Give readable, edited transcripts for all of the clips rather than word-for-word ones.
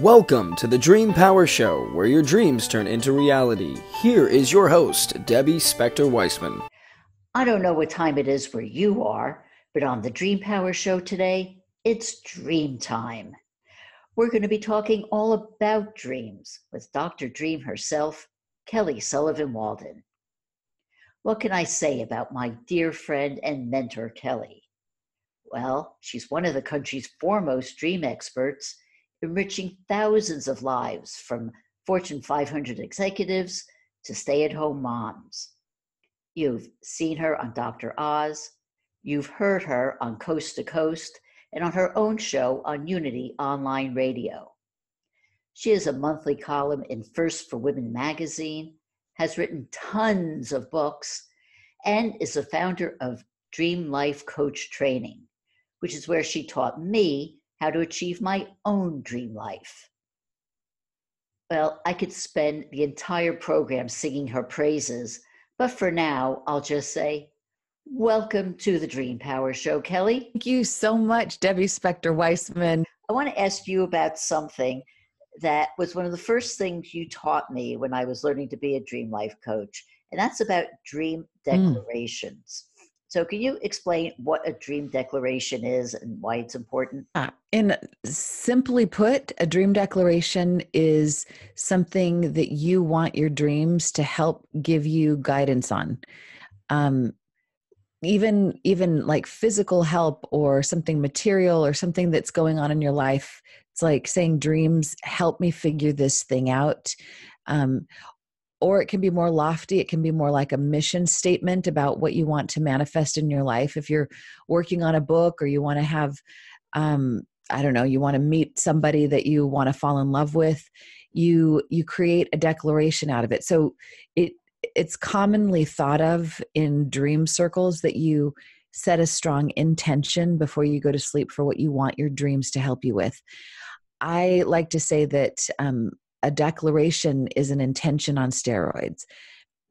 Welcome to the Dream Power Show, where your dreams turn into reality. Here is your host, Debbie Spector-Weissman. I don't know what time it is where you are, but on the Dream Power Show today, it's dream time. We're going to be talking all about dreams with Dr. Dream herself, Kelly Sullivan Walden. What can I say about my dear friend and mentor, Kelly? Well, she's one of the country's foremost dream experts, enriching thousands of lives from Fortune 500 executives to stay-at-home moms. You've seen her on Dr. Oz, you've heard her on Coast to Coast, and on her own show on Unity Online Radio. She has a monthly column in First for Women magazine, has written tons of books, and is the founder of Dream Life Coach Training, which is where she taught me how to achieve my own dream life. Well, I could spend the entire program singing her praises, but for now, I'll just say, welcome to the Dream Power Show, Kelly. Thank you so much, Debbie Spector-Weissman. I want to ask you about something that was one of the first things you taught me when I was learning to be a dream life coach, and that's about dream declarations. So can you explain what a dream declaration is and why it's important? And simply put, a dream declaration is something that you want your dreams to help give you guidance on. Even like physical help or something material or something that's going on in your life. It's like saying, dreams, help me figure this thing out. Or it can be more lofty. It can be more like a mission statement about what you want to manifest in your life. If you're working on a book or you want to have, you want to meet somebody that you want to fall in love with, you create a declaration out of it. So it's commonly thought of in dream circles that you set a strong intention before you go to sleep for what you want your dreams to help you with. I like to say that a declaration is an intention on steroids.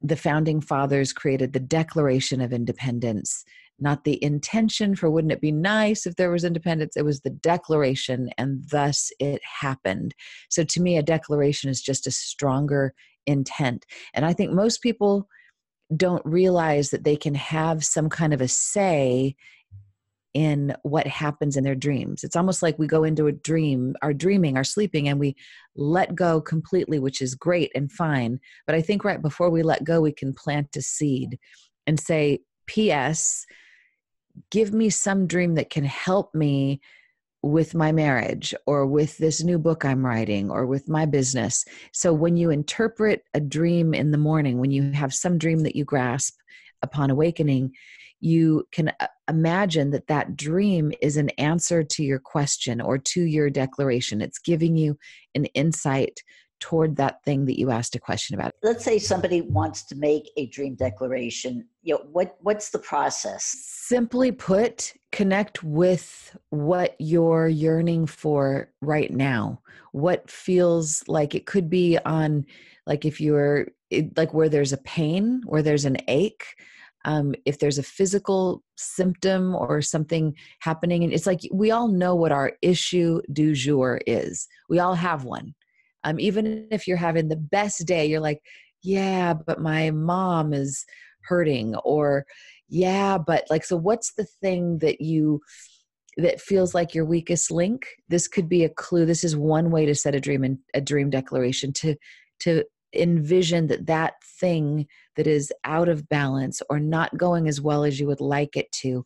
The founding fathers created the Declaration of Independence, not the intention for wouldn't it be nice if there was independence. It was the declaration, and thus it happened. So to me, a declaration is just a stronger intent. And I think most people don't realize that they can have some kind of a say in what happens in their dreams. It's almost like we go into a dream, our dreaming, our sleeping, and we let go completely, which is great and fine. But I think right before we let go, we can plant a seed and say, P.S., give me some dream that can help me with my marriage or with this new book I'm writing or with my business. So when you interpret a dream in the morning, when you have some dream that you grasp upon awakening, you can imagine that that dream is an answer to your question or to your declaration. It's giving you an insight toward that thing that you asked a question about. Let's say somebody wants to make a dream declaration. What's the process? Simply put, connect with what you're yearning for right now. What feels like it could be on, like if you're like where there's a pain, where there's an ache, if there's a physical symptom or something happening. And it's like, we all know what our issue du jour is. We all have one. Even if you're having the best day, you're like, yeah, but my mom is hurting, or yeah, but like, so what's the thing that feels like your weakest link? This could be a clue. This is one way to set a dream declaration, to envision that thing that is out of balance or not going as well as you would like it to.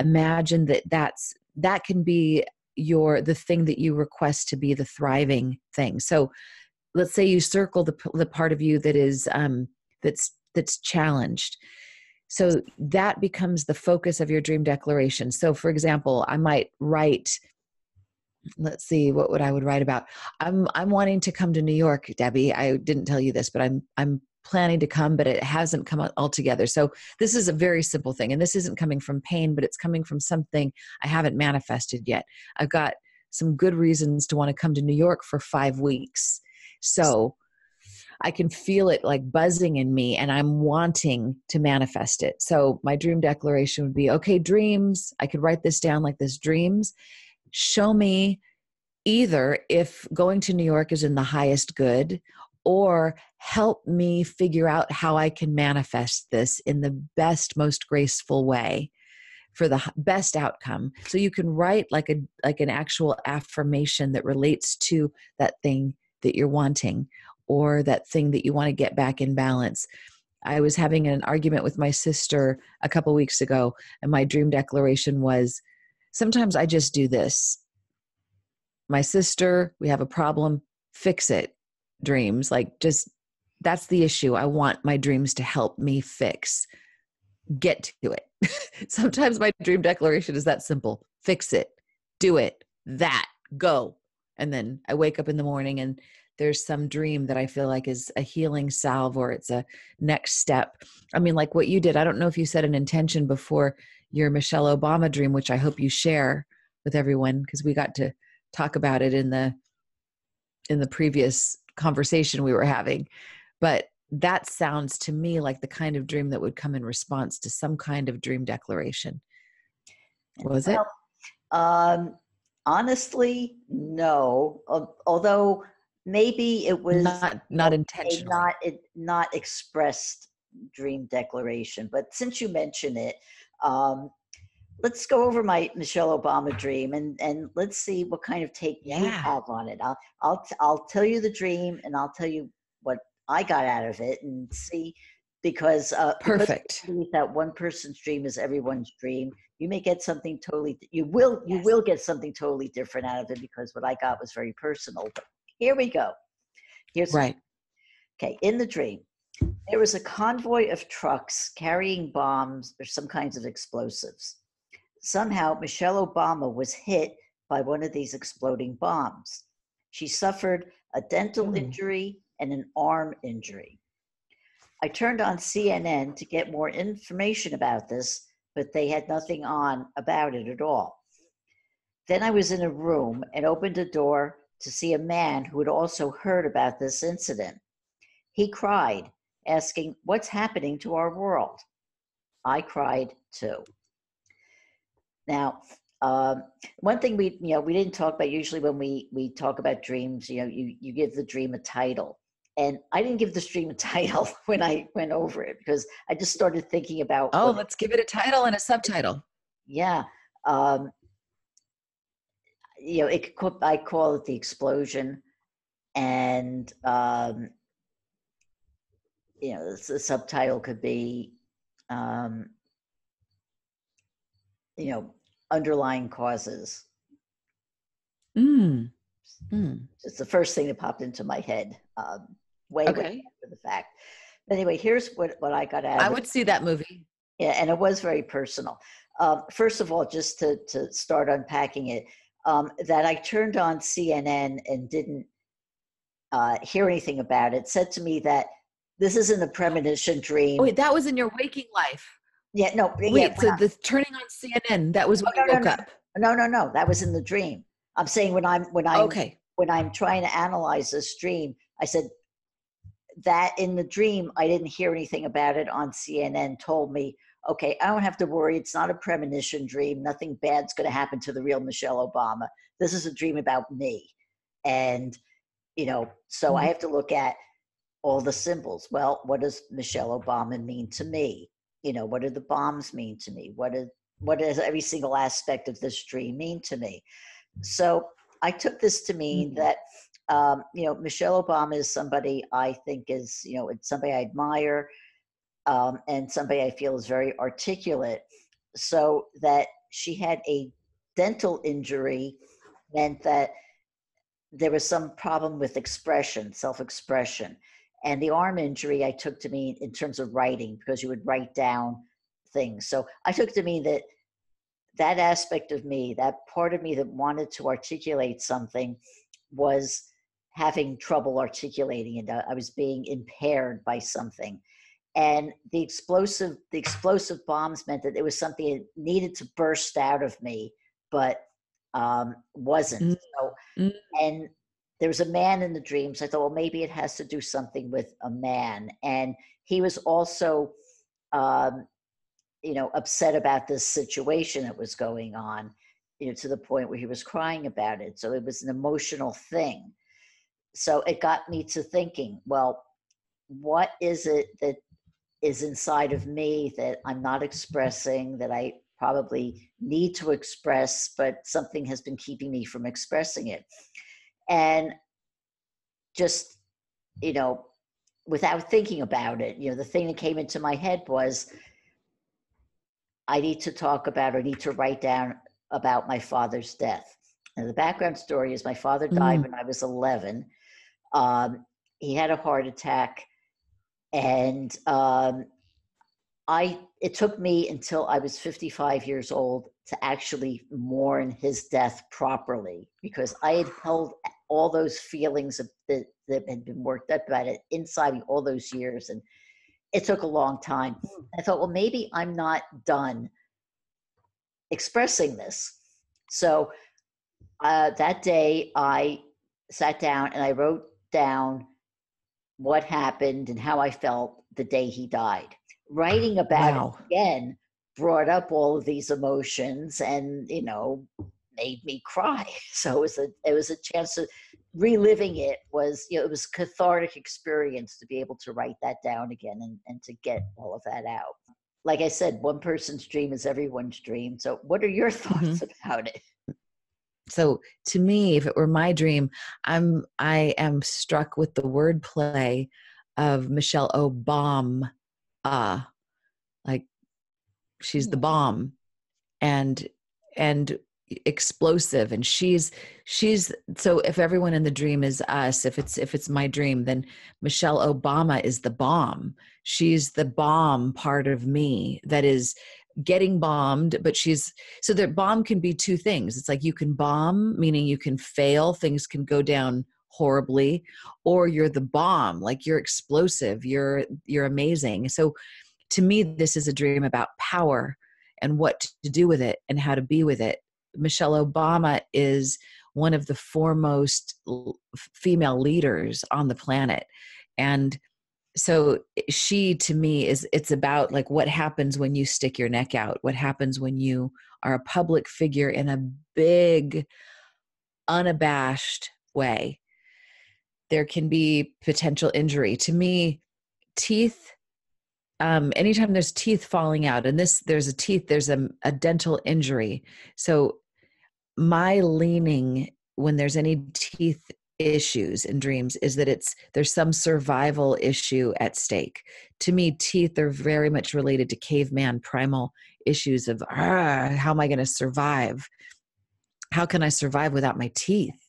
Imagine that can be the thing that you request to be the thriving thing. So let's say you circle the part of you that is that's challenged. So that becomes the focus of your dream declaration. So for example, I might write, let's see, what would I would write about? I'm wanting to come to New York, Debbie. I didn't tell you this, but I'm planning to come, but it hasn't come out altogether. So this is a very simple thing. And this isn't coming from pain, but it's coming from something I haven't manifested yet. I've got some good reasons to want to come to New York for 5 weeks. So I can feel it like buzzing in me and I'm wanting to manifest it. So my dream declaration would be, okay, dreams, I could write this down like this: dreams, show me either if going to New York is in the highest good, or help me figure out how I can manifest this in the best, most graceful way for the best outcome. So you can write like an actual affirmation that relates to that thing that you're wanting, or that thing that you want to get back in balance. I was having an argument with my sister a couple weeks ago, and my dream declaration was, sometimes I just do this. My sister, we have a problem, fix it. Dreams, like, just, that's the issue. I want my dreams to help me fix. Get to it. Sometimes my dream declaration is that simple. Fix it. Do it. That. Go. And then I wake up in the morning and there's some dream that I feel like is a healing salve, or it's a next step. I mean, like what you did, I don't know if you set an intention before your Michelle Obama dream, which I hope you share with everyone, because we got to talk about it in the previous conversation we were having. But that sounds to me like the kind of dream that would come in response to some kind of dream declaration. Was it? Honestly, no. Although maybe it was not intentionally, not expressed dream declaration. But since you mention it, let's go over my Michelle Obama dream and let's see what kind of take you have on it. I'll tell you the dream, and I'll tell you what I got out of it, and see, because perfect. Because that one person's dream is everyone's dream. You may get something totally. You will get something totally different out of it, because what I got was very personal. But here we go. Here's right. Okay, in the dream, there was a convoy of trucks carrying bombs or some kinds of explosives. Somehow, Michelle Obama was hit by one of these exploding bombs. She suffered a dental injury and an arm injury. I turned on CNN to get more information about this, but they had nothing on about it at all. Then I was in a room and opened a door to see a man who had also heard about this incident. He cried, asking, "What's happening to our world?" I cried too. Now, one thing we didn't talk about, usually when we talk about dreams, you give the dream a title. And I didn't give this dream a title when I went over it, because I just started thinking about. Let's give it a title and a subtitle. Yeah. I call it the explosion, and the subtitle could be, underlying causes. It's the first thing that popped into my head, way after the fact. But anyway, here's what I got out of it. I would see that movie. Yeah, and it was very personal. First of all, just to start unpacking it, that I turned on CNN and didn't hear anything about it, said to me that this isn't a premonition dream. Oh, wait, that was in your waking life? Yeah, no. Wait, so the turning on CNN, that was when you woke up? No, that was in the dream. I'm saying when I'm trying to analyze this dream, I said that in the dream, I didn't hear anything about it on CNN, told me, okay, I don't have to worry. It's not a premonition dream. Nothing bad's going to happen to the real Michelle Obama. This is a dream about me. And, so I have to look at all the symbols. Well, what does Michelle Obama mean to me? What do the bombs mean to me? What does every single aspect of this dream mean to me? So I took this to mean that, Michelle Obama is somebody I think is, it's somebody I admire, and somebody I feel is very articulate. So that she had a dental injury meant that there was some problem with expression, self-expression. And the arm injury I took to mean in terms of writing, because you would write down things. So I took to mean that aspect of me, that part of me that wanted to articulate something, was having trouble articulating it. I was being impaired by something. And the explosive bombs meant that it was something that needed to burst out of me, but wasn't. So, and there was a man in the dreams. I thought, well, maybe it has to do something with a man. And he was also, upset about this situation that was going on. to the point where he was crying about it. So it was an emotional thing. So it got me to thinking, well, what is it that is inside of me that I'm not expressing, that I probably need to express, but something has been keeping me from expressing it? And just, without thinking about it, the thing that came into my head was, I need to talk about, or need to write down about my father's death. And the background story is my father died when I was 11. He had a heart attack, and it took me until I was 55 years old to actually mourn his death properly, because I had held all those feelings that had been worked up about it inside me all those years. And it took a long time. I thought, well, maybe I'm not done expressing this. So that day I sat down and I wrote down what happened and how I felt the day he died. Writing about it again brought up all of these emotions and, made me cry. So it was a chance to reliving it was, it was a cathartic experience to be able to write that down again and to get all of that out. Like I said, one person's dream is everyone's dream. So what are your thoughts about it? So to me, if it were my dream, I am struck with the wordplay of Michelle Obama. Like she's the bomb and explosive, and she's so if everyone in the dream is us, if it's my dream, then Michelle Obama is the bomb. She's the bomb part of me that is getting bombed, but so the bomb can be two things. It's like you can bomb, meaning you can fail, things can go down horribly, or you're the bomb, like you're explosive, you're amazing. So to me, this is a dream about power and what to do with it and how to be with it. Michelle Obama is one of the foremost female leaders on the planet. And so she, to me, it's about like what happens when you stick your neck out, what happens when you are a public figure in a big, unabashed way. There can be potential injury. To me, teeth, anytime there's teeth falling out, and there's a dental injury. So my leaning when there's any teeth issues in dreams is that there's some survival issue at stake. To me, teeth are very much related to caveman primal issues of how am I going to survive? How can I survive without my teeth?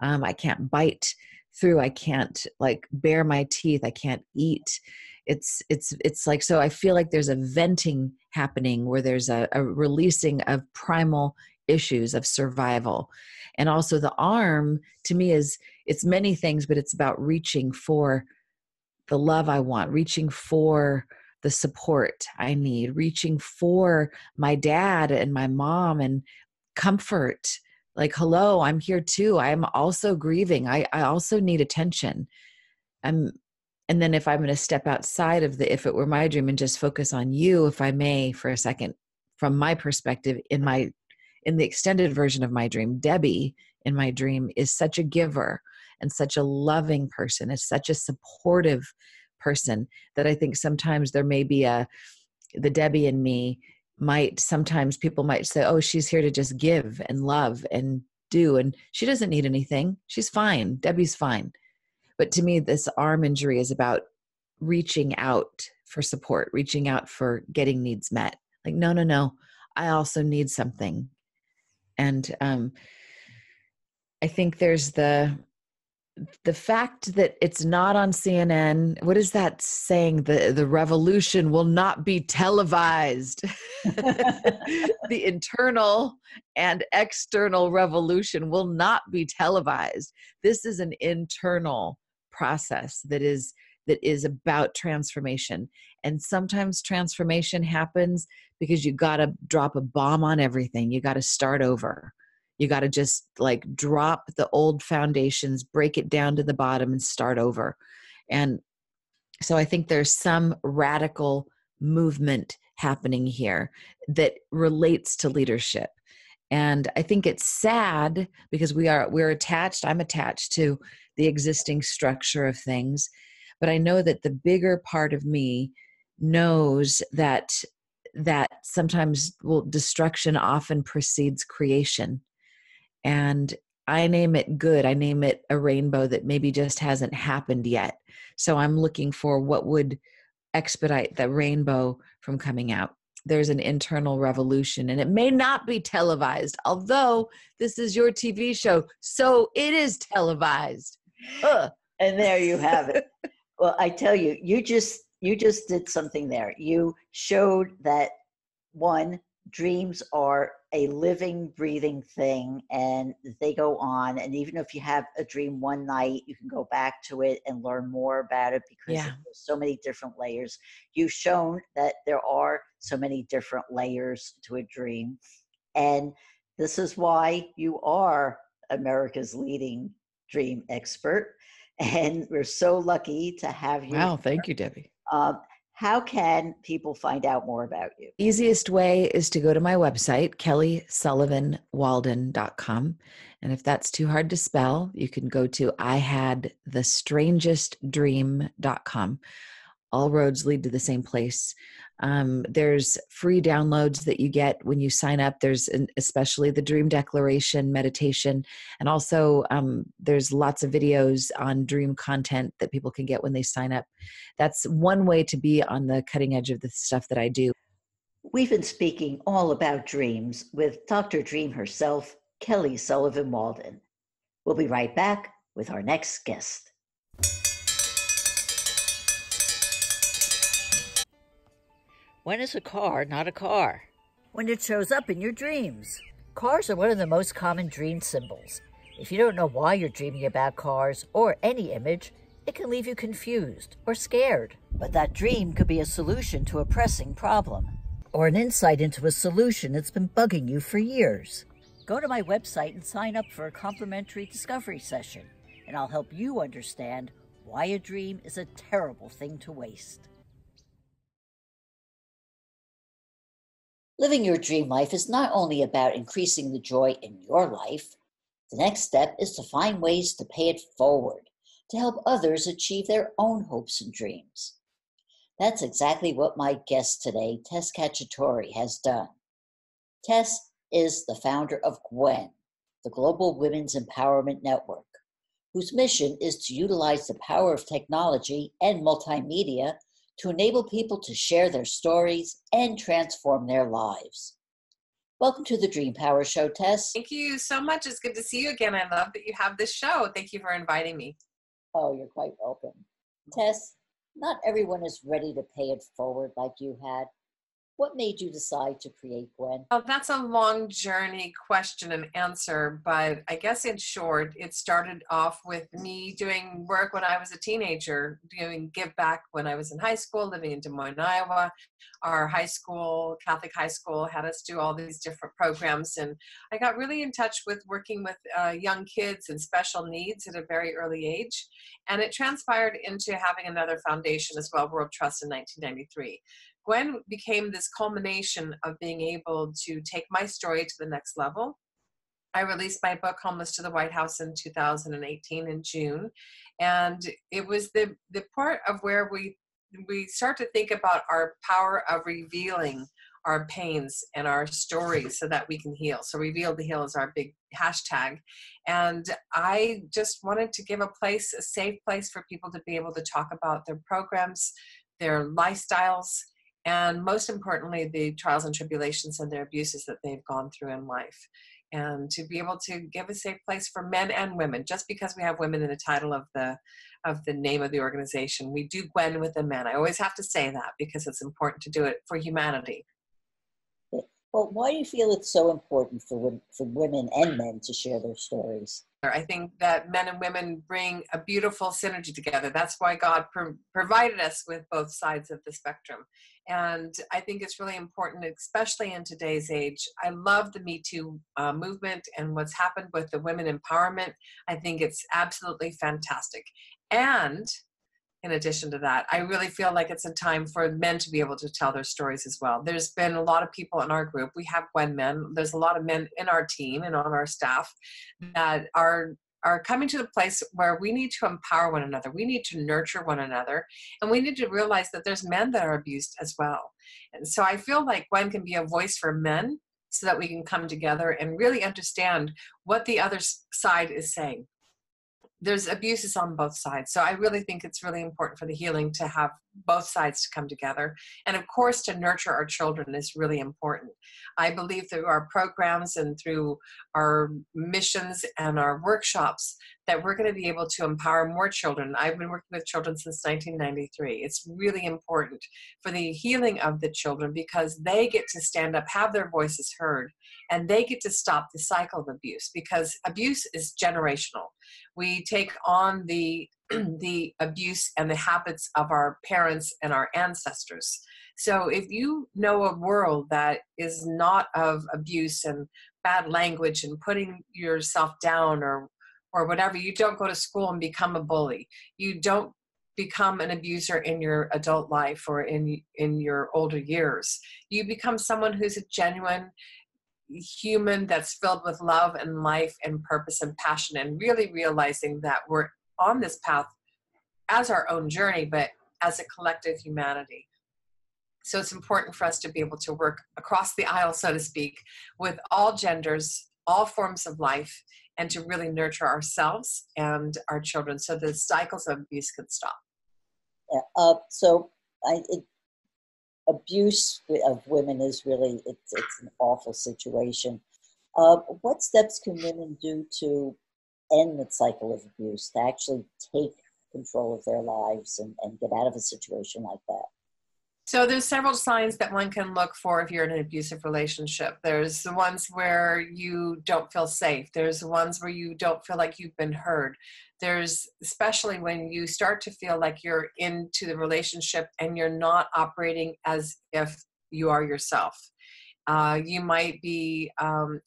I can't bite through. I can't bare my teeth. I can't eat. It's like, so I feel like there's a venting happening where there's a releasing of primal issues of survival. And also the arm to me it's many things, but it's about reaching for the love I want, reaching for the support I need, reaching for my dad and my mom and comfort. Like, hello, I'm here too. I'm also grieving. I also need attention. And then if I'm going to step outside of if it were my dream and just focus on you, if I may, for a second, from my perspective, in the extended version of my dream, Debbie in my dream is such a giver and such a loving person, is such a supportive person that I think sometimes there may be the Debbie in me sometimes people might say, oh, she's here to just give and love and do. And she doesn't need anything. She's fine. Debbie's fine. But to me, this arm injury is about reaching out for support, reaching out for getting needs met. Like, no, I also need something. And I think there's the fact that it's not on CNN. What is that saying? The revolution will not be televised. The internal and external revolution will not be televised. This is an internal process that is about transformation. And sometimes transformation happens because you got to drop a bomb on everything. You got to start over. You got to just drop the old foundations, break it down to the bottom and start over. And so I think there's some radical movement happening here that relates to leadership. And I think it's sad because we're attached. I'm attached to the existing structure of things, but I know that the bigger part of me knows that sometimes destruction often precedes creation. And I name it good. I name it a rainbow that maybe just hasn't happened yet. So I'm looking for what would expedite the rainbow from coming out. There's an internal revolution, and it may not be televised, although this is your TV show, so it is televised. And there you have it. Well, I tell you, you just did something there. You showed that, one, dreams are a living, breathing thing, and they go on. And even if you have a dream one night, you can go back to it and learn more about it because there's so many different layers. You've shown that there are so many different layers to a dream. And this is why you are America's leading dream expert. And we're so lucky to have you. Wow, thank you, Debbie. How can people find out more about you? Easiest way is to go to my website, kellysullivanwalden.com. And if that's too hard to spell, you can go to ihadthestrangestdream.com. All roads lead to the same place. There's free downloads that you get when you sign up. There's especially the dream declaration meditation. And also there's lots of videos on dream content that people can get when they sign up. That's one way to be on the cutting edge of the stuff that I do. We've been speaking all about dreams with Dr. Dream herself, Kelly Sullivan Walden. We'll be right back with our next guest. When is a car not a car? When it shows up in your dreams. Cars are one of the most common dream symbols. If you don't know why you're dreaming about cars or any image, it can leave you confused or scared. But that dream could be a solution to a pressing problem, or an insight into a solution that's been bugging you for years. Go to my website and sign up for a complimentary discovery session, and I'll help you understand why a dream is a terrible thing to waste. Living your dream life is not only about increasing the joy in your life. The next step is to find ways to pay it forward, to help others achieve their own hopes and dreams. That's exactly what my guest today, Tess Cacciatore, has done. Tess is the founder of GWEN, the Global Women's Empowerment Network, whose mission is to utilize the power of technology and multimedia to enable people to share their stories and transform their lives. Welcome to the Dream Power Show, Tess. Thank you so much. It's good to see you again. I love that you have this show. Thank you for inviting me. Oh, you're quite welcome. Tess, not everyone is ready to pay it forward like you had. What made you decide to create GWEN? Well, that's a long journey question and answer, but I guess in short, it started off with me doing work when I was a teenager, doing give back when I was in high school, living in Des Moines, Iowa. Our high school, Catholic high school, had us do all these different programs, and I got really in touch with working with young kids and special needs at a very early age, and it transpired into having another foundation as well, World Trust, in 1993. GWEN became this culmination of being able to take my story to the next level. I released my book, Homeless to the White House, in 2018 in June. And it was the part of where we start to think about our power of revealing our pains and our stories so that we can heal. So Reveal to Heal is our big hashtag. And I just wanted to give a safe place for people to be able to talk about their programs, their lifestyles, and most importantly, the trials and tribulations and their abuses that they've gone through in life. And to be able to give a safe place for men and women. Just because we have women in the title of the name of the organization, we do GWEN with the men. I always have to say that because it's important to do it for humanity. Well, why do you feel it's so important for women and men to share their stories? I think that men and women bring a beautiful synergy together. That's why God provided us with both sides of the spectrum. And I think it's really important, especially in today's age. I love the Me Too movement and what's happened with the women empowerment. I think it's absolutely fantastic. And in addition to that. I really feel like it's a time for men to be able to tell their stories as well. There's been a lot of people in our group. We have Gwen men. There's a lot of men in our team and on our staff that are coming to the place where we need to empower one another. We need to nurture one another. And we need to realize that there's men that are abused as well. And so I feel like Gwen can be a voice for men so that we can come together and really understand what the other side is saying. There's abuses on both sides. So I really think it's really important for the healing to have both sides to come together. And of course, to nurture our children is really important. I believe through our programs and through our missions and our workshops that we're going to be able to empower more children. I've been working with children since 1993. It's really important for the healing of the children because they get to stand up, have their voices heard, and they get to stop the cycle of abuse because abuse is generational. We take on the abuse and the habits of our parents and our ancestors. So if you know a world that is not of abuse and bad language and putting yourself down or whatever, you don't go to school and become a bully. You don't become an abuser in your adult life or in your older years. You become someone who's a genuine human that's filled with love and life and purpose and passion, and really realizing that we're on this path as our own journey, but as a collective humanity. So it's important for us to be able to work across the aisle, so to speak, with all genders, all forms of life, and to really nurture ourselves and our children so the cycles of abuse can stop. Yeah. Abuse of women is really, it's an awful situation. What steps can women do to end the cycle of abuse, to actually take control of their lives and get out of a situation like that? So there's several signs that one can look for if you're in an abusive relationship. There's the ones where you don't feel safe. There's the ones where you don't feel like you've been heard. There's especially when you start to feel like you're into the relationship and you're not operating as if you are yourself. You might be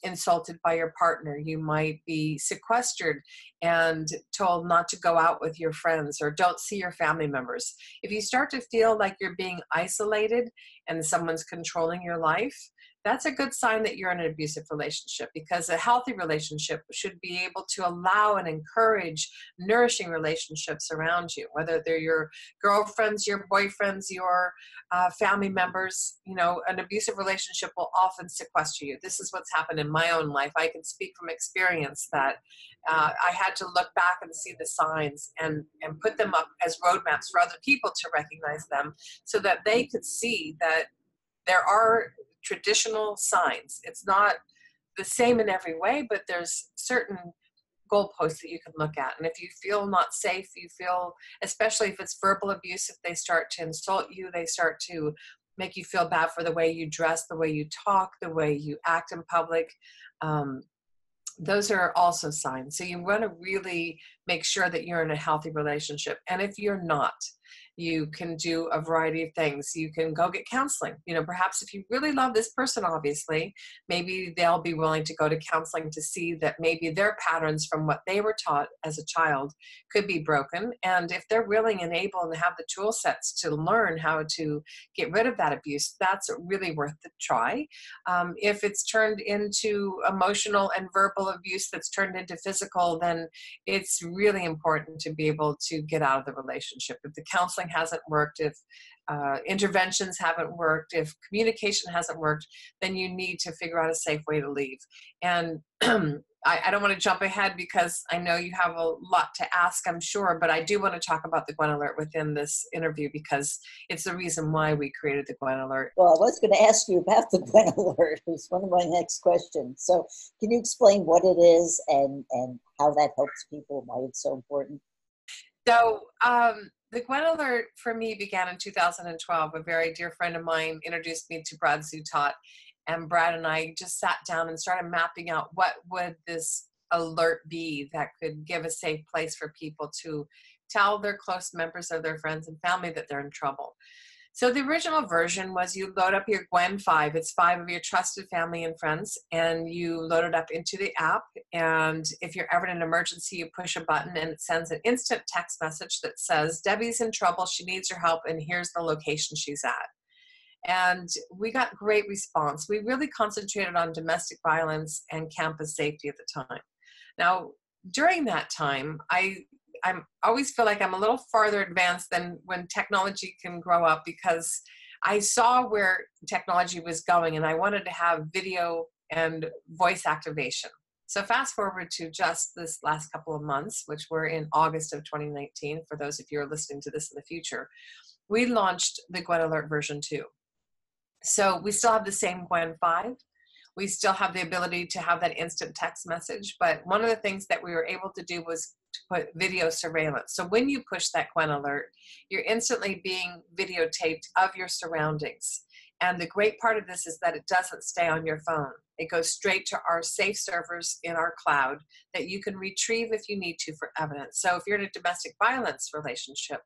insulted by your partner. You might be sequestered and told not to go out with your friends or don't see your family members. If you start to feel like you're being isolated and someone's controlling your life, that's a good sign that you're in an abusive relationship, because a healthy relationship should be able to allow and encourage nourishing relationships around you, whether they're your girlfriends, your boyfriends, your family members. You know, an abusive relationship will often sequester you. This is what's happened in my own life. I can speak from experience that I had to look back and see the signs and put them up as roadmaps for other people to recognize them so that they could see that there are traditional signs. It's not the same in every way, but there's certain goalposts that you can look at. And if you feel not safe, you feel, especially if it's verbal abuse, if they start to insult you, they start to make you feel bad for the way you dress, the way you talk, the way you act in public. Those are also signs. So you want to really make sure that you're in a healthy relationship. And if you're not, you can do a variety of things. You can go get counseling. You know, perhaps if you really love this person, obviously, maybe they'll be willing to go to counseling to see that maybe their patterns from what they were taught as a child could be broken. And if they're willing and able and have the tool sets to learn how to get rid of that abuse, that's really worth the try. If it's turned into emotional and verbal abuse that's turned into physical, then it's really important to be able to get out of the relationship. If the counseling hasn't worked, if interventions haven't worked, if communication hasn't worked, then you need to figure out a safe way to leave. And I don't want to jump ahead because I know you have a lot to ask, I'm sure, but I do want to talk about the Gwen Alert within this interview because it's the reason why we created the Gwen Alert. Well, I was going to ask you about the Gwen Alert. It was one of my next questions. So can you explain what it is and how that helps people, why it's so important? So the Gwen Alert for me began in 2012. A very dear friend of mine introduced me to Brad Zutot, and Brad and I just sat down and started mapping out what would this alert be that could give a safe place for people to tell their close members of their friends and family that they're in trouble. So the original version was you load up your Gwen 5. It's 5 of your trusted family and friends, and you load it up into the app. And if you're ever in an emergency, you push a button and it sends an instant text message that says, Debbie's in trouble, she needs your help, and here's the location she's at. And we got great response. We really concentrated on domestic violence and campus safety at the time. Now, during that time, I always feel like I'm a little farther advanced than when technology can grow up, because I saw where technology was going and I wanted to have video and voice activation. So fast forward to just this last couple of months, which were in August of 2019, for those of you who are listening to this in the future, we launched the Gwen Alert version 2. So we still have the same Gwen 5. We still have the ability to have that instant text message. But one of the things that we were able to do was to put video surveillance. So when you push that Gwen Alert, you're instantly being videotaped of your surroundings. And the great part of this is that it doesn't stay on your phone. It goes straight to our safe servers in our cloud that you can retrieve if you need to for evidence. So if you're in a domestic violence relationship,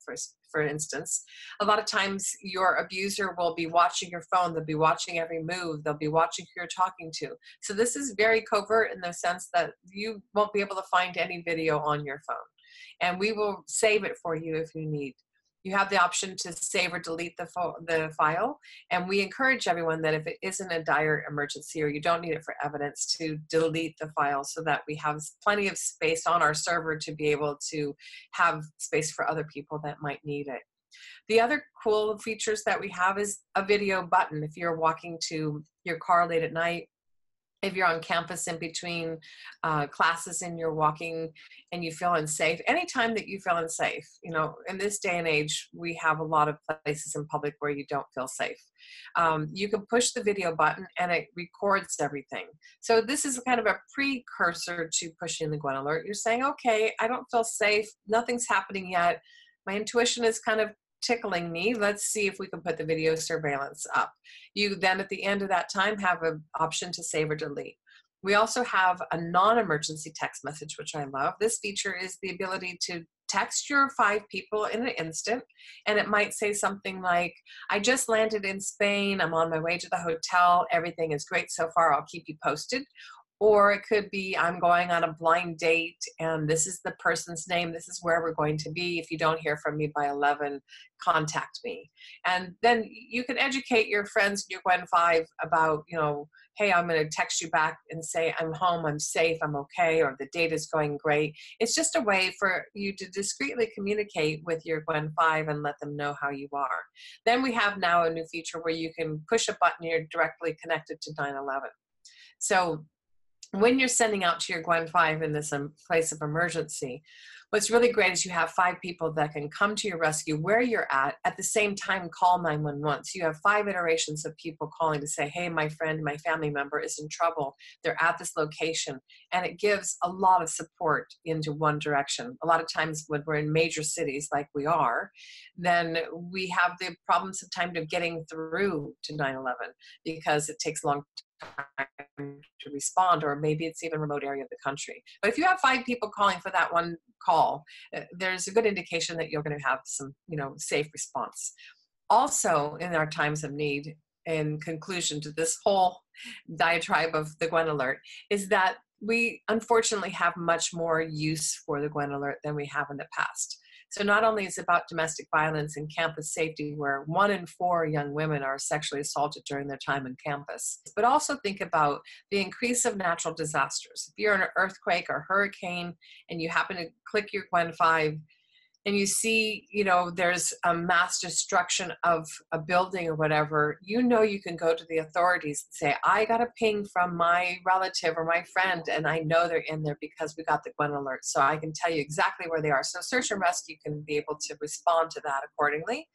for instance, a lot of times your abuser will be watching your phone. They'll be watching every move. They'll be watching who you're talking to. So this is very covert in the sense that you won't be able to find any video on your phone. And we will save it for you if you need. You have the option to save or delete the file. And we encourage everyone that if it isn't a dire emergency or you don't need it for evidence, to delete the file so that we have plenty of space on our server to be able to have space for other people that might need it. The other cool features that we have is a video button. If you're walking to your car late at night, if you're on campus in between classes and you're walking and you feel unsafe, anytime that you feel unsafe, you know, in this day and age, we have a lot of places in public where you don't feel safe. You can push the video button and it records everything. So this is kind of a precursor to pushing the Gwen Alert. You're saying, okay, I don't feel safe. Nothing's happening yet. My intuition is kind of tickling me. Let's see if we can put the video surveillance up. You then at the end of that time have an option to save or delete. We also have a non-emergency text message, which I love. This feature is the ability to text your 5 people in an instant, and it might say something like, I just landed in Spain, I'm on my way to the hotel, everything is great so far, I'll keep you posted. Or it could be, I'm going on a blind date and this is the person's name, this is where we're going to be. If you don't hear from me by 11, contact me. And then you can educate your friends in your Gwen 5 about, you know, hey, I'm going to text you back and say, I'm home, I'm safe, I'm okay, or the date is going great. It's just a way for you to discreetly communicate with your Gwen 5 and let them know how you are. Then we have now a new feature where you can push a button, you're directly connected to 911. So when you're sending out to your Gwen 5 in this place of emergency, what's really great is you have 5 people that can come to your rescue where you're at the same time call 911. So you have 5 iterations of people calling to say, hey, my friend, my family member is in trouble. They're at this location. And it gives a lot of support into one direction. A lot of times when we're in major cities like we are, then we have the problems of time of getting through to 911 because it takes a long time to respond, or maybe it's even a remote area of the country. But if you have 5 people calling for that one call, there's a good indication that you're going to have some, you know, safe response. Also, in our times of need, in conclusion to this whole diatribe of the Gwen Alert, is that we unfortunately have much more use for the Gwen Alert than we have in the past. So not only is it about domestic violence and campus safety, where 1 in 4 young women are sexually assaulted during their time on campus, but also think about the increase of natural disasters. If you're in an earthquake or hurricane and you happen to click your Gwen 5 and you see, you know, there's a mass destruction of a building or whatever, you know, you can go to the authorities and say, I got a ping from my relative or my friend, and I know they're in there because we got the Gwen Alert. So I can tell you exactly where they are. So search and rescue can be able to respond to that accordingly.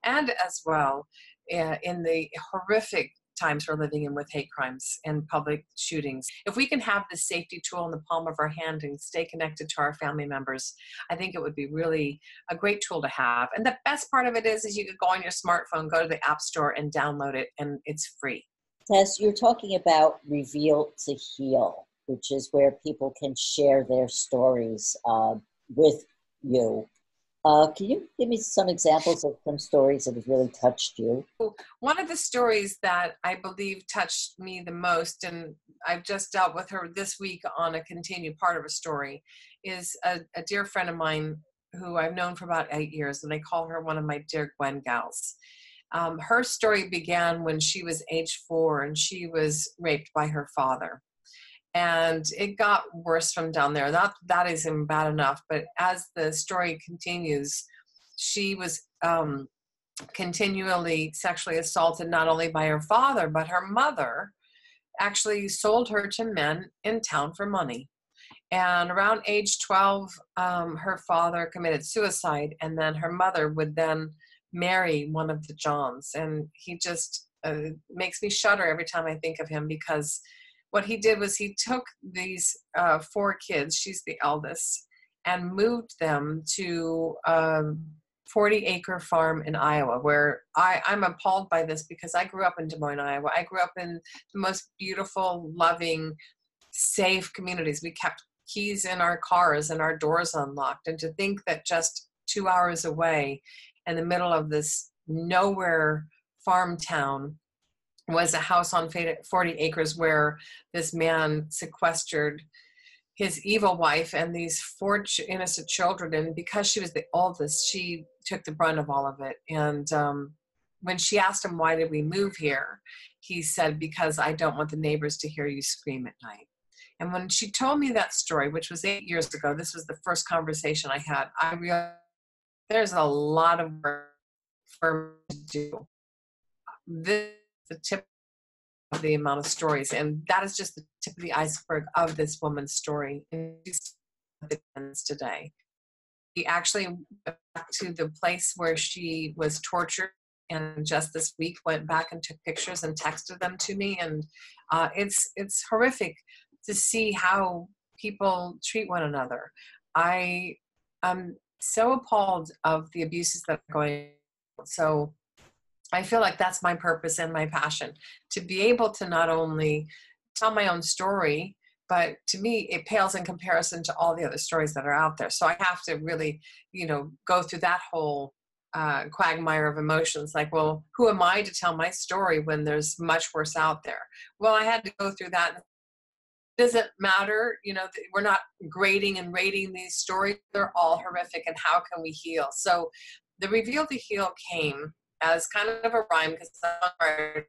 And as well, in the horrific times we're living in with hate crimes and public shootings, if we can have this safety tool in the palm of our hand and stay connected to our family members, I think it would be really a great tool to have. And the best part of it is you could go on your smartphone, go to the App Store and download it, and it's free. Tess, you're talking about Reveal to Heal, which is where people can share their stories with you. Can you give me some examples of some stories that have really touched you? One of the stories that I believe touched me the most, and I've just dealt with her this week on a continued part of a story, is a dear friend of mine who I've known for about 8 years, and I call her one of my dear Gwen gals. Her story began when she was age 4 and she was raped by her father. And it got worse from down there. That isn't bad enough, but as the story continues, she was continually sexually assaulted not only by her father, but her mother actually sold her to men in town for money. And around age 12, her father committed suicide, and then her mother would then marry one of the Johns. And he just makes me shudder every time I think of him, because what he did was he took these 4 kids, she's the eldest, and moved them to a 40-acre farm in Iowa, where I'm appalled by this because I grew up in Des Moines, Iowa. I grew up in the most beautiful, loving, safe communities. We kept keys in our cars and our doors unlocked. And to think that just 2 hours away in the middle of this nowhere farm town was a house on 40 acres where this man sequestered his evil wife and these 4 innocent children. And because she was the oldest, she took the brunt of all of it. And when she asked him, why did we move here? He said, because I don't want the neighbors to hear you scream at night. And when she told me that story, which was 8 years ago, this was the first conversation I had, I realized there's a lot of work for me to do. This is the tip of the amount of stories, and that is just the tip of the iceberg of this woman's story. And she's today. He actually went back to the place where she was tortured, and just this week went back and took pictures and texted them to me. And it's horrific to see how people treat one another. I'm so appalled of the abuses that are going on. So I feel like that's my purpose and my passion, to be able to not only tell my own story, but to me, it pales in comparison to all the other stories that are out there. So I have to really, go through that whole quagmire of emotions. Like, well, who am I to tell my story when there's much worse out there? Well, I had to go through that. Doesn't matter, we're not grading and rating these stories. They're all horrific, and how can we heal? So the Reveal to Heal came as kind of a rhyme, because I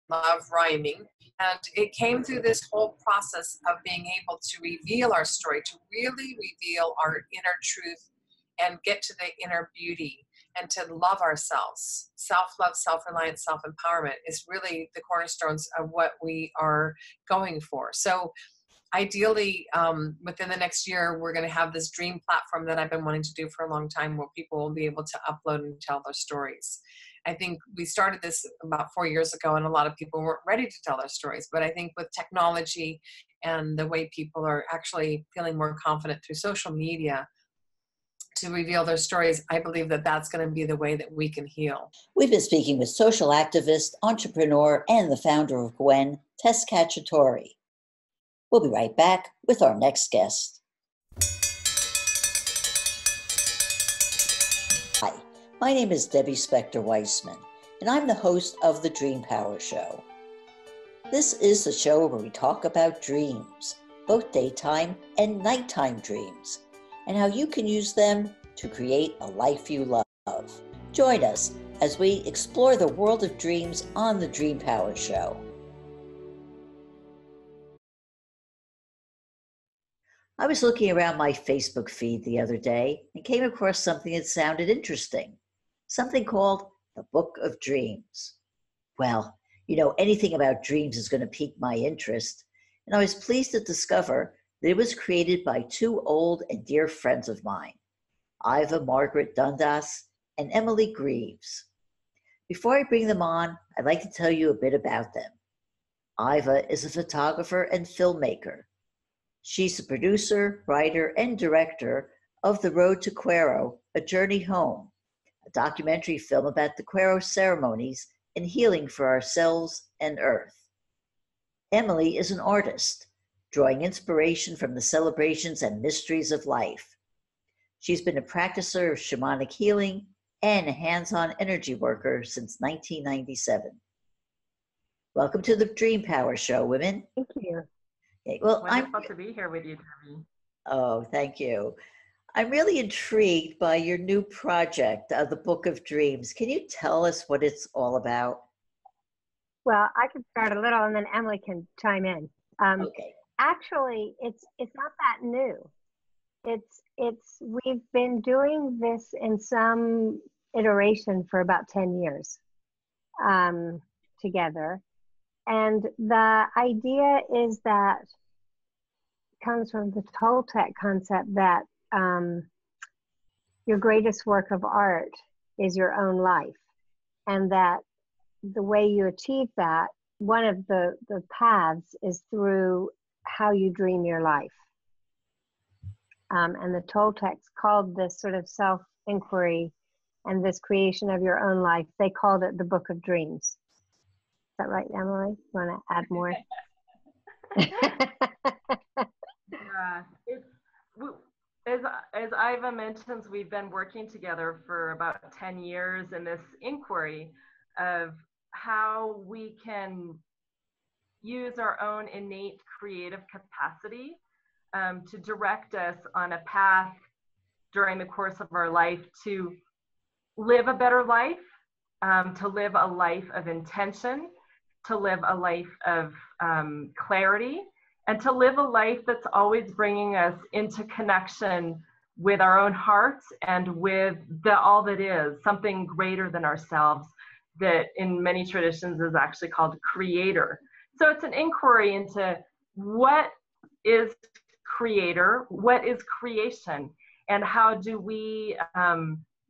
love rhyming. And it came through this whole process of being able to reveal our story, to really reveal our inner truth and get to the inner beauty and to love ourselves. Self-love, self-reliance, self-empowerment is really the cornerstones of what we are going for. So ideally, within the next year, we're going to have this dream platform that I've been wanting to do for a long time, where people will be able to upload and tell their stories. I think we started this about 4 years ago, and a lot of people weren't ready to tell their stories. But I think with technology and the way people are actually feeling more confident through social media to reveal their stories, I believe that that's going to be the way that we can heal. We've been speaking with social activist, entrepreneur, and the founder of Gwen, Tess Cacciatore. We'll be right back with our next guest. Hi, my name is Debbie Spector-Weissman, and I'm the host of The Dream Power Show. This is the show where we talk about dreams, both daytime and nighttime dreams, and how you can use them to create a life you love. Join us as we explore the world of dreams on The Dream Power Show. I was looking around my Facebook feed the other day and came across something that sounded interesting, something called the Book of Dreams. Well, anything about dreams is going to pique my interest, and I was pleased to discover that it was created by 2 old and dear friends of mine, Margaret Dundas and Emily Grieves. Before I bring them on, I'd like to tell you a bit about them. Iva is a photographer and filmmaker. She's the producer, writer, and director of The Road to Quero, A Journey Home, a documentary film about the Quero ceremonies and healing for ourselves and Earth. Emily is an artist, drawing inspiration from the celebrations and mysteries of life. She's been a practicer of shamanic healing and a hands-on energy worker since 1997. Welcome to the Dream Power Show, women. Thank you. Okay, well, Wonderful to be here with you, Debbie. Oh, thank you. I'm really intrigued by your new project, the Book of Dreams. Can you tell us what it's all about? Well, I can start a little, and then Emily can chime in. Okay. Actually, it's not that new. We've been doing this in some iteration for about 10 years together. And the idea is that comes from the Toltec concept that your greatest work of art is your own life. And that the way you achieve that, one of the paths is through how you dream your life. And the Toltecs called this sort of self-inquiry and this creation of your own life, they called it the Book of Dreams. Is that right, Emily? You want to add more? As Iva mentions, we've been working together for about 10 years in this inquiry of how we can use our own innate creative capacity to direct us on a path during the course of our life to live a better life, to live a life of intention, to live a life of clarity, and to live a life that's always bringing us into connection with our own hearts and with all that is, something greater than ourselves, that in many traditions is actually called creator. So it's an inquiry into what is creator, what is creation, and how do we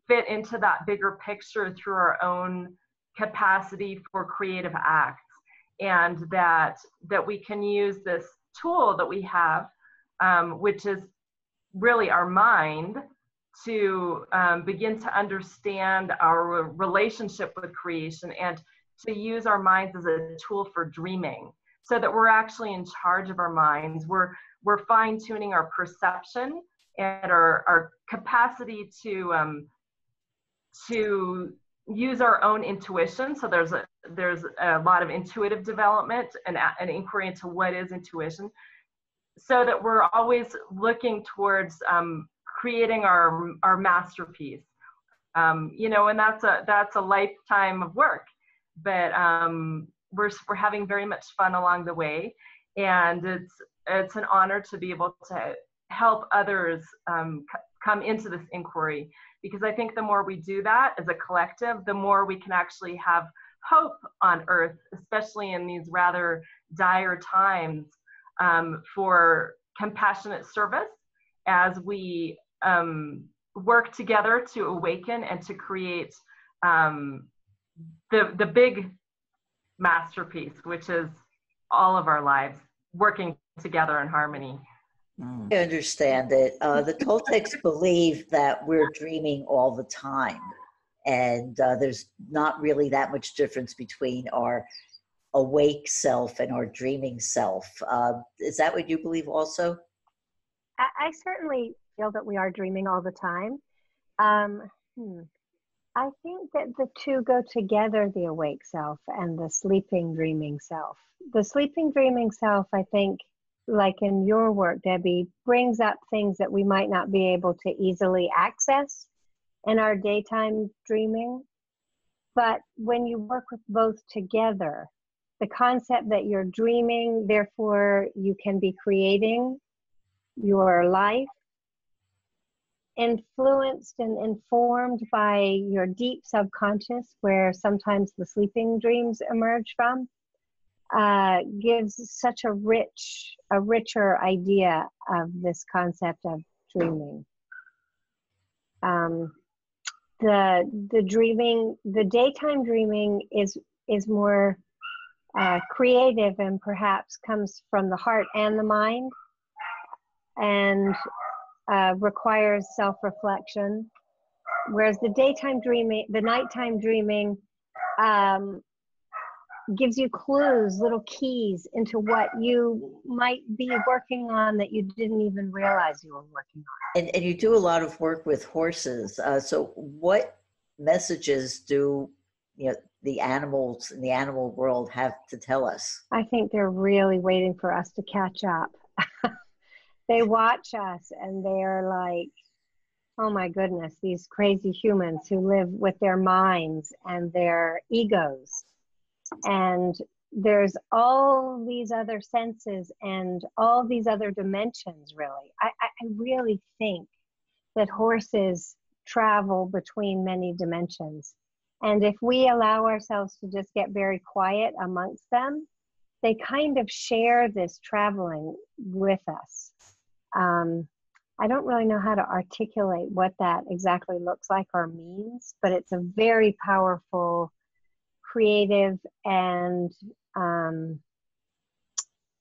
fit into that bigger picture through our own capacity for creative acts, and that we can use this tool that we have, which is really our mind, to begin to understand our relationship with creation and to use our minds as a tool for dreaming, so that we're actually in charge of our minds. We're fine-tuning our perception and our capacity to use our own intuition. So there's a lot of intuitive development and an inquiry into what is intuition, so that we're always looking towards creating our masterpiece. And that's a lifetime of work, but we're having very much fun along the way, and it's an honor to be able to help others come into this inquiry, because I think the more we do that as a collective, the more we can actually have hope on earth, especially in these rather dire times, for compassionate service, as we work together to awaken and to create the big masterpiece, which is all of our lives working together in harmony. I understand it. The Toltecs believe that we're dreaming all the time, and there's not really that much difference between our awake self and our dreaming self. Is that what you believe also? I certainly feel that we are dreaming all the time. I think that the two go together, the awake self and the sleeping dreaming self. The sleeping dreaming self, I think, like in your work, Debbie, brings up things that we might not be able to easily access in our daytime dreaming. But when you work with both together, the concept that you're dreaming, therefore you can be creating your life, influenced and informed by your deep subconscious, where sometimes the sleeping dreams emerge from, gives such a richer idea of this concept of dreaming. The dreaming, the daytime dreaming is more creative and perhaps comes from the heart and the mind, and requires self-reflection, whereas the daytime dreaming, the nighttime dreaming, gives you clues, little keys into what you might be working on that you didn't even realize you were working on. And you do a lot of work with horses. So what messages do the animals in the animal world have to tell us? I think they're really waiting for us to catch up. They watch us and they're like, oh my goodness, these crazy humans who live with their minds and their egos. And there's all these other senses and all these other dimensions, really. I really think that horses travel between many dimensions. And if we allow ourselves to just get very quiet amongst them, they kind of share this traveling with us. I don't really know how to articulate what that exactly looks like or means, but it's a very powerful, creative, and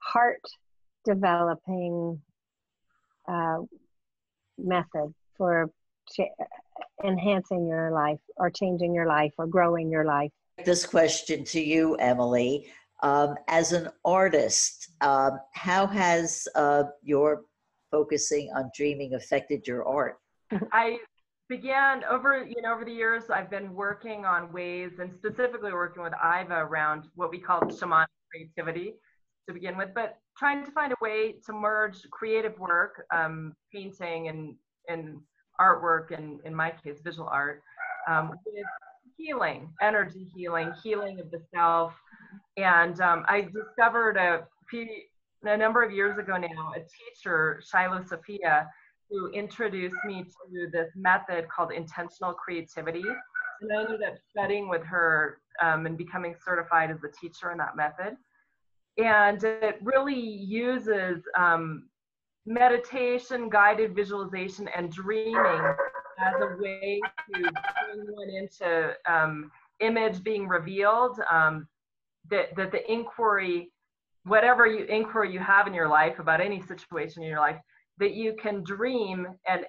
heart developing method for enhancing your life or changing your life or growing your life. This question to you, Emily. As an artist, how has your focusing on dreaming affected your art? I began over the years, I've been working on ways, and specifically working with Iva around what we call shamanic creativity to begin with, but trying to find a way to merge creative work, painting and artwork, and in my case, visual art, with healing, energy healing, healing of the self. And I discovered a number of years ago now, a teacher, Shiloh Sophia, who introduced me to this method called intentional creativity. And I ended up studying with her and becoming certified as a teacher in that method. And it really uses meditation, guided visualization, and dreaming as a way to bring one into image being revealed, that the inquiry, whatever inquiry you have in your life about any situation in your life, that you can dream and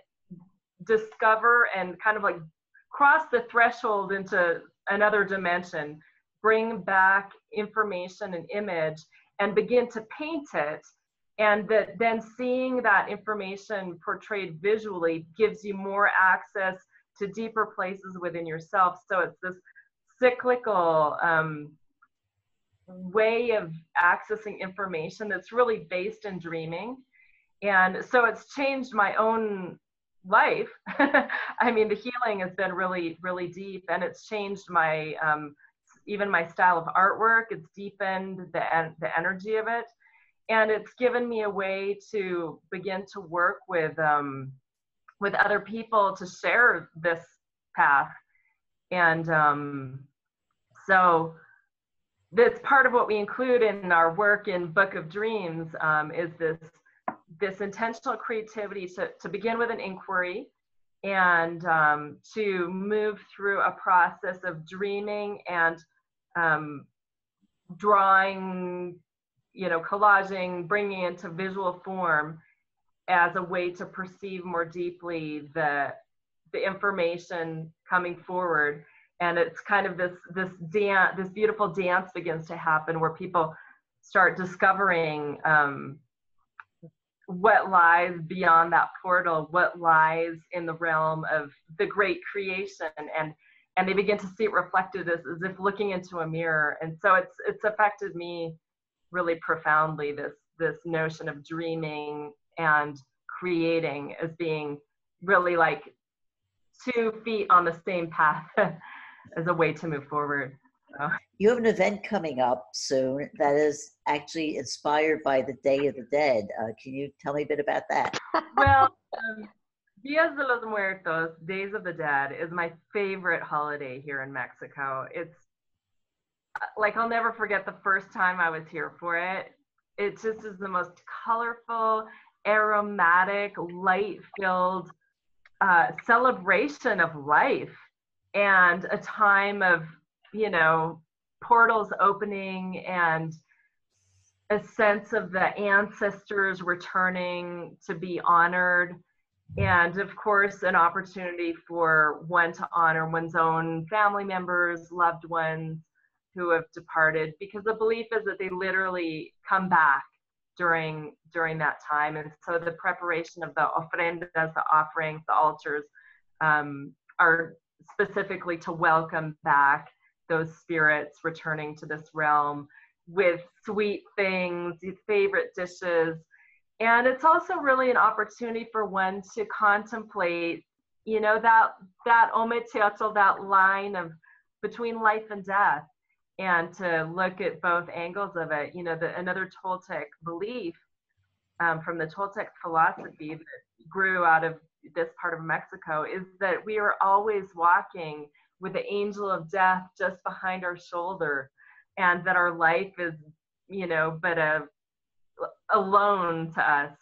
discover and kind of like cross the threshold into another dimension, bring back information and image, and begin to paint it. And that then seeing that information portrayed visually gives you more access to deeper places within yourself. So it's this cyclical way of accessing information that's really based in dreaming. And so it's changed my own life. I mean, the healing has been really, really deep, and it's changed my, even my style of artwork. It's deepened the energy of it. And it's given me a way to begin to work with other people to share this path. And so that's part of what we include in our work in Book of Dreams, is this intentional creativity to begin with an inquiry, and to move through a process of dreaming and drawing, collaging, bringing into visual form as a way to perceive more deeply the information coming forward. And it's kind of this beautiful dance begins to happen where people start discovering what lies beyond that portal, what lies in the realm of the great creation, and they begin to see it reflected as if looking into a mirror. And so it's affected me really profoundly, this notion of dreaming and creating as being really like 2 feet on the same path as a way to move forward. So. You have an event coming up soon that is actually inspired by the Day of the Dead. Can you tell me a bit about that? Well, Días de los Muertos, Days of the Dead, is my favorite holiday here in Mexico. It's like, I'll never forget the first time I was here for it. It just is the most colorful, aromatic, light-filled celebration of life, and a time of, portals opening, and a sense of the ancestors returning to be honored. And of course, an opportunity for one to honor one's own family members, loved ones, who have departed, because the belief is that they literally come back during that time. And so the preparation of the ofrendas, the offerings, the altars, are specifically to welcome back those spirits returning to this realm with sweet things, favorite dishes. And it's also really an opportunity for one to contemplate, you know, that ometeotl, that line of between life and death, and to look at both angles of it. You know, another Toltec belief from the Toltec philosophy that grew out of this part of Mexico is that we are always walking with the angel of death just behind our shoulder, and that our life is, you know, but a loan to us,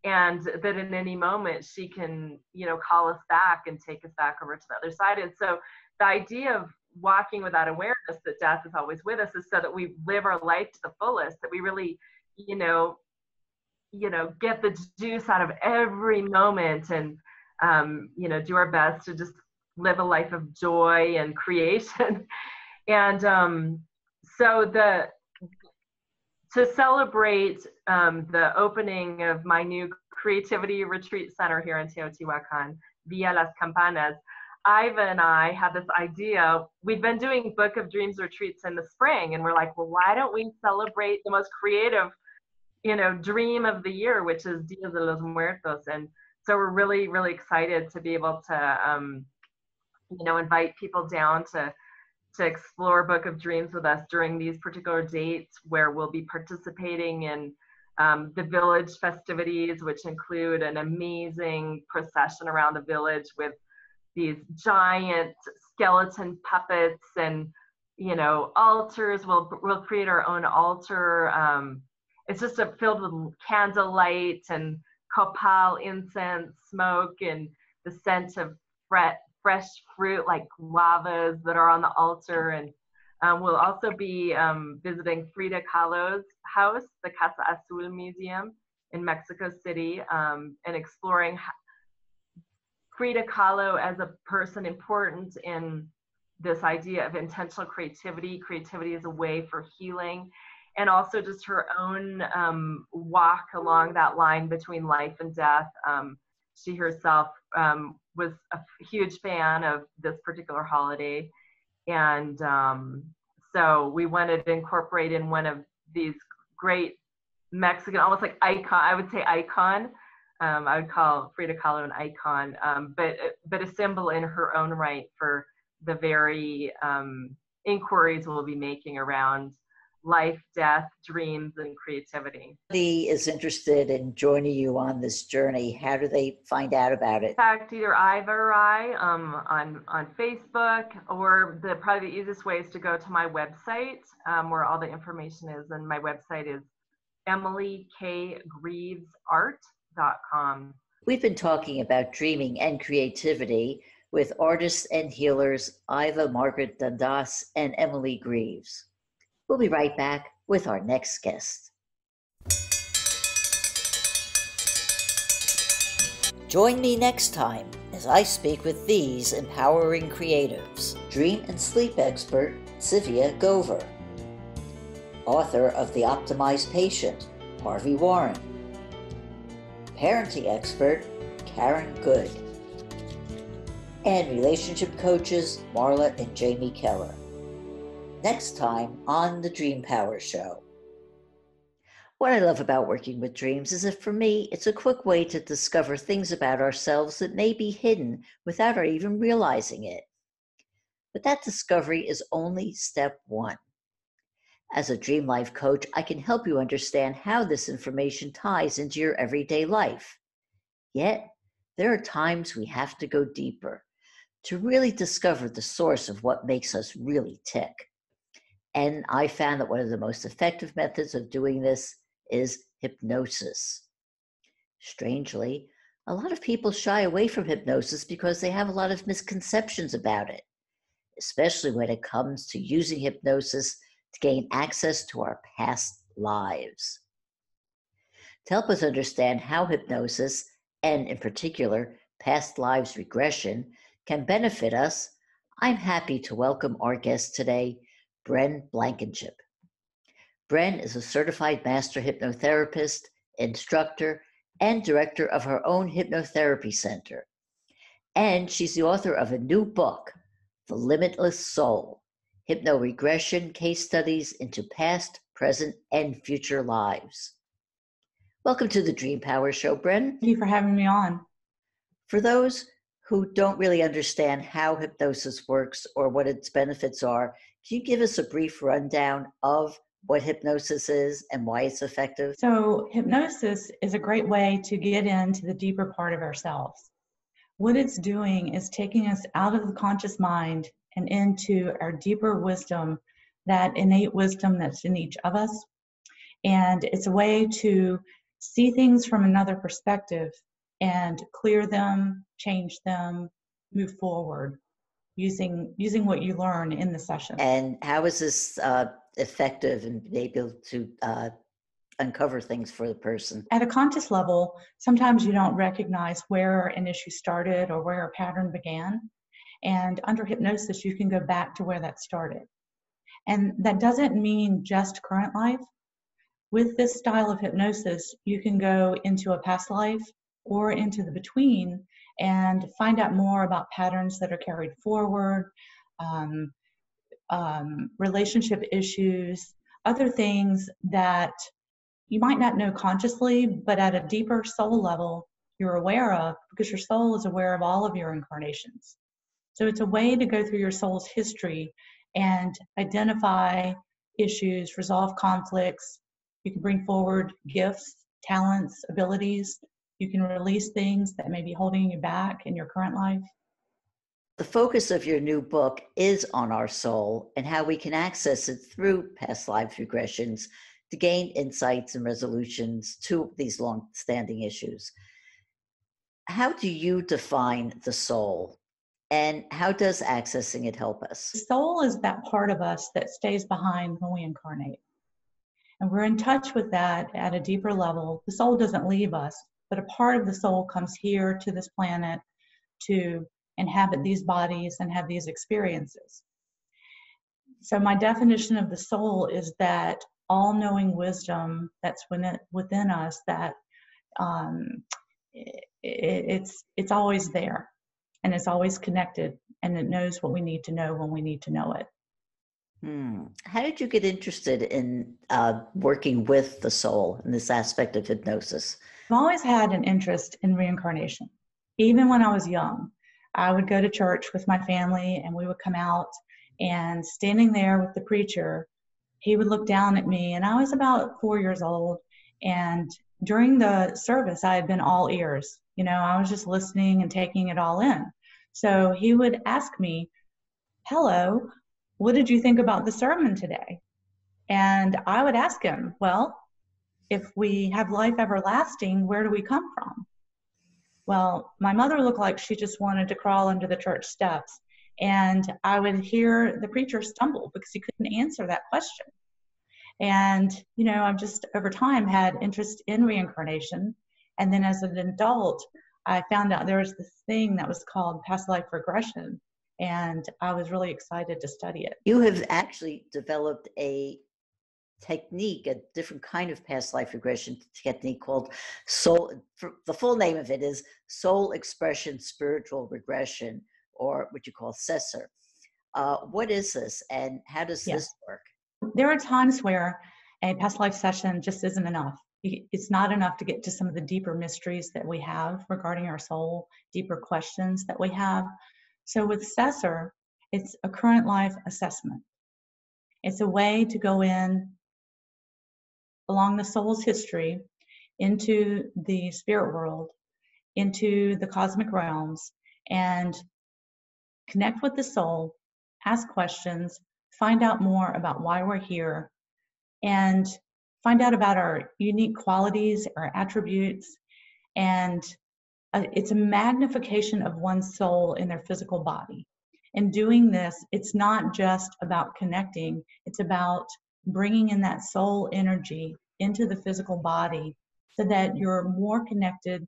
and that in any moment she can, you know, call us back and take us back over to the other side. And so the idea of walking with that awareness that death is always with us is so that we live our life to the fullest, that we really, you know, get the juice out of every moment, and you know, do our best to just live a life of joy and creation. And so to celebrate the opening of my new creativity retreat center here in Teotihuacan, Via Las Campanas, Iva and I had this idea. We've been doing Book of Dreams retreats in the spring, and we're like, well, why don't we celebrate the most creative, you know, dream of the year, which is Dia de los Muertos? And so we're really, really excited to be able to, you know, invite people down to explore Book of Dreams with us during these particular dates, where we'll be participating in the village festivities, which include an amazing procession around the village with these giant skeleton puppets, and, you know, altars. We'll create our own altar. It's just filled with candlelight and copal incense smoke, and the scent of fresh fruit like guavas that are on the altar. And we'll also be visiting Frida Kahlo's house, the Casa Azul Museum in Mexico City, and exploring Frida Kahlo as a person important in this idea of intentional creativity. Creativity is a way for healing, and also just her own walk along that line between life and death. She herself was a huge fan of this particular holiday. And so we wanted to incorporate in one of these great Mexican, almost like icon, I would say icon. I would call Frida Kahlo an icon, but a symbol in her own right for the very inquiries we'll be making around life, death, dreams, and creativity. Somebody is interested in joining you on this journey. How do they find out about it? In fact, either Iva or I on Facebook, or probably the easiest way is to go to my website, where all the information is. And my website is EmilyKGrievesArt.com. We've been talking about dreaming and creativity with artists and healers Iva Margaret Dundas and Emily Grieves. We'll be right back with our next guest. Join me next time as I speak with these empowering creatives. Dream and sleep expert Sivia Gover, author of The Optimized Patient, Harvey Warren, parenting expert Karen Good, and relationship coaches Marla and Jamie Keller. Next time on the Dream Power Show. What I love about working with dreams is that for me, it's a quick way to discover things about ourselves that may be hidden without our even realizing it. But that discovery is only step one. As a Dream Life coach, I can help you understand how this information ties into your everyday life. Yet, there are times we have to go deeper to really discover the source of what makes us really tick. And I found that one of the most effective methods of doing this is hypnosis. Strangely, a lot of people shy away from hypnosis because they have a lot of misconceptions about it, especially when it comes to using hypnosis to gain access to our past lives. To help us understand how hypnosis, and in particular, past lives regression, can benefit us, I'm happy to welcome our guest today, Bryn Blankinship. Bryn is a certified master hypnotherapist, instructor, and director of her own hypnotherapy center. And she's the author of a new book, The Limitless Soul, Hypnoregression Case Studies into Past, Present, and Future Lives. Welcome to the Dream Power Show, Bryn. Thank you for having me on. For those who don't really understand how hypnosis works or what its benefits are, can you give us a brief rundown of what hypnosis is and why it's effective? So hypnosis is a great way to get into the deeper part of ourselves. What it's doing is taking us out of the conscious mind and into our deeper wisdom, that innate wisdom that's in each of us. And it's a way to see things from another perspective and clear them, change them, move forward using what you learn in the session. And how is this effective in being able to uncover things for the person? At a conscious level, sometimes you don't recognize where an issue started or where a pattern began. And under hypnosis, you can go back to where that started. And that doesn't mean just current life. With this style of hypnosis, you can go into a past life or into the between and find out more about patterns that are carried forward, relationship issues, other things that you might not know consciously, but at a deeper soul level, you're aware of, because your soul is aware of all of your incarnations. So it's a way to go through your soul's history and identify issues, resolve conflicts. You can bring forward gifts, talents, abilities. You can release things that may be holding you back in your current life. The focus of your new book is on our soul and how we can access it through past life regressions to gain insights and resolutions to these long-standing issues. How do you define the soul, and how does accessing it help us? The soul is that part of us that stays behind when we incarnate. And we're in touch with that at a deeper level. The soul doesn't leave us, but a part of the soul comes here to this planet to inhabit these bodies and have these experiences. So my definition of the soul is that all-knowing wisdom that's within us, that it's always there, and it's always connected, and it knows what we need to know when we need to know it. How did you get interested in working with the soul in this aspect of hypnosis? I've always had an interest in reincarnation. Even when I was young, I would go to church with my family, and we would come out, and standing there with the preacher, he would look down at me, and I was about 4 years old. And during the service, I had been all ears. You know, I was just listening and taking it all in. So he would ask me, "Hello, what did you think about the sermon today?" And I would ask him, "Well, if we have life everlasting, where do we come from?" Well, my mother looked like she just wanted to crawl under the church steps. And I would hear the preacher stumble because he couldn't answer that question. And, you know, I've just over time had interest in reincarnation. And then as an adult, I found out there was this thing that was called past life regression. And I was really excited to study it. You have actually developed a technique, a different kind of past life regression technique called soul. The full name of it is Soul Expression Spiritual Regression, or what you call SESR. What is this, and how does this work? There are times where a past life session just isn't enough. It's not enough to get to some of the deeper mysteries that we have regarding our soul, deeper questions that we have. So with SESR, it's a current life assessment. It's a way to go in along the soul's history into the spirit world, into the cosmic realms, and connect with the soul, ask questions, find out more about why we're here, and find out about our unique qualities, our attributes. And it's a magnification of one's soul in their physical body. In doing this, it's not just about connecting, it's about bringing in that soul energy into the physical body so that you're more connected,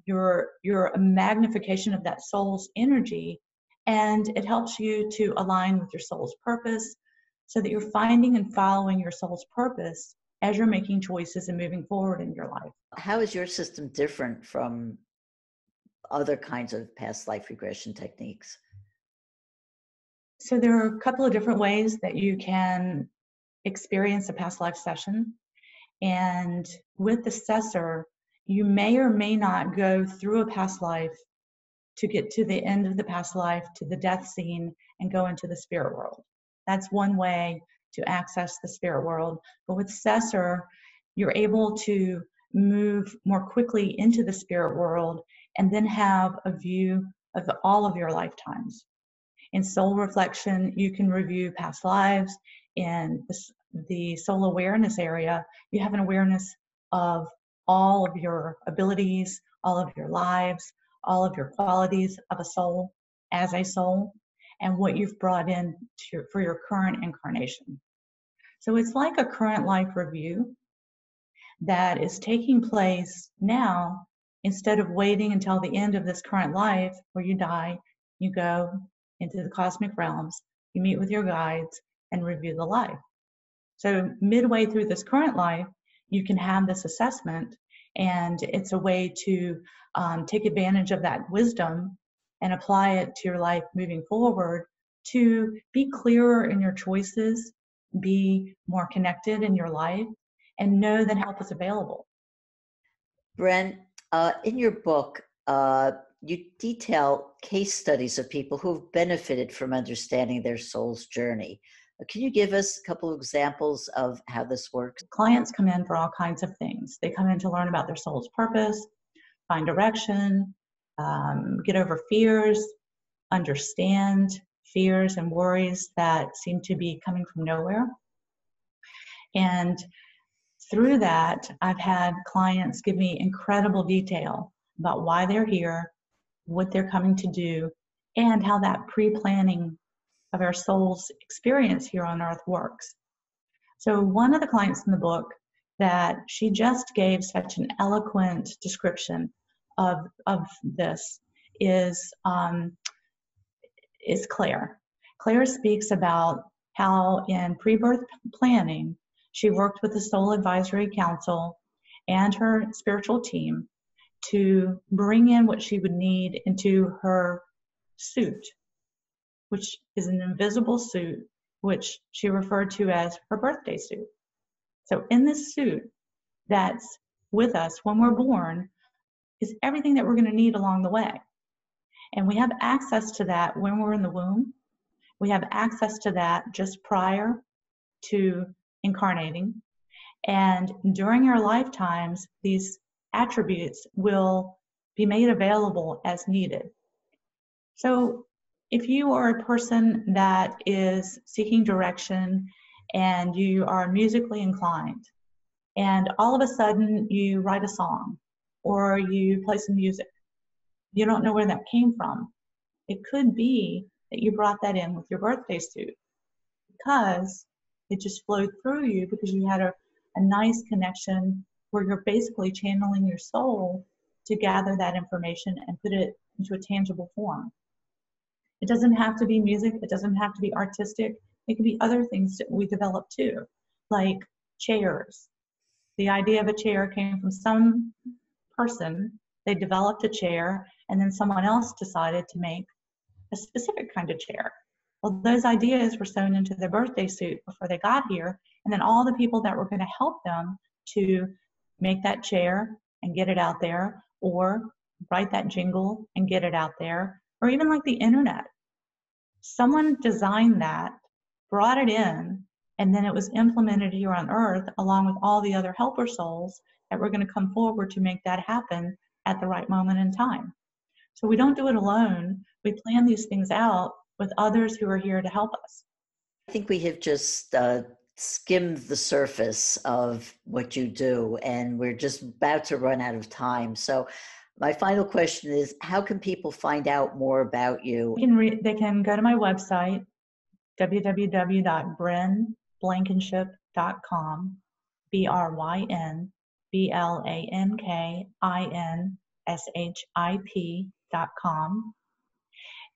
you're a magnification of that soul's energy, and it helps you to align with your soul's purpose, so that you're finding and following your soul's purpose as you're making choices and moving forward in your life. How is your system different from other kinds of past life regression techniques? So there are a couple of different ways that you can experience a past life session. And with the assessor, you may or may not go through a past life to get to the end of the past life, to the death scene, and go into the spirit world. That's one way to access the spirit world. But with assessor, you're able to move more quickly into the spirit world and then have a view of all of your lifetimes. In soul reflection, you can review past lives. In the soul awareness area, you have an awareness of all of your abilities, all of your lives, all of your qualities of a soul as a soul, and what you've brought in for your current incarnation. So it's like a current life review that is taking place now, instead of waiting until the end of this current life where you die, you go into the cosmic realms, you meet with your guides and review the life. So midway through this current life, you can have this assessment, and it's a way to take advantage of that wisdom and apply it to your life moving forward to be clearer in your choices, be more connected in your life, and know that help is available. Bryn, in your book, you detail case studies of people who've benefited from understanding their soul's journey. Can you give us a couple of examples of how this works? Clients come in for all kinds of things. They come in to learn about their soul's purpose, find direction, get over fears, understand fears and worries that seem to be coming from nowhere. And through that, I've had clients give me incredible detail about why they're here, what they're coming to do, and how that pre-planning of our soul's experience here on earth works. So one of the clients in the book that she just gave such an eloquent description of this is Claire. Claire speaks about how in pre-birth planning, she worked with the Soul Advisory Council and her spiritual team to bring in what she would need into her suit, which is an invisible suit, which she referred to as her birthday suit. So in this suit that's with us when we're born is everything that we're going to need along the way. And we have access to that when we're in the womb. We have access to that just prior to incarnating. And during our lifetimes, these attributes will be made available as needed. So if you are a person that is seeking direction and you are musically inclined, and all of a sudden you write a song or you play some music, you don't know where that came from. It could be that you brought that in with your birthday suit because it just flowed through you because you had a nice connection where you're basically channeling your soul to gather that information and put it into a tangible form. It doesn't have to be music. It doesn't have to be artistic. It can be other things that we develop too, like chairs. The idea of a chair came from some person. They developed a chair, and then someone else decided to make a specific kind of chair. Well, those ideas were sewn into their birthday suit before they got here, and then all the people that were going to help them to make that chair and get it out there, or write that jingle and get it out there, or even like the internet. Someone designed that, brought it in, and then it was implemented here on earth along with all the other helper souls that were going to come forward to make that happen at the right moment in time. So we don't do it alone. We plan these things out with others who are here to help us. I think we have just skimmed the surface of what you do, and we're just about to run out of time. So my final question is, how can people find out more about you? They can go to my website, www.brynblankinship.com, BrynBlankinship.com.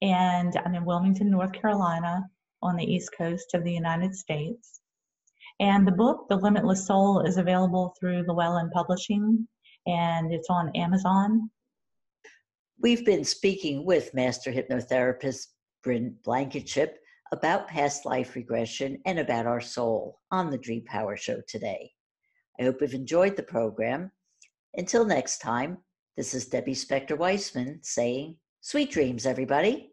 And I'm in Wilmington, North Carolina. on the East Coast of the United States. And the book, The Limitless Soul, is available through Llewellyn Publishing, and it's on Amazon. We've been speaking with Master Hypnotherapist Bryn Blankinship about past life regression and about our soul on the Dream Power Show today. I hope you've enjoyed the program. Until next time, this is Debbie Spector-Weissman saying, sweet dreams, everybody.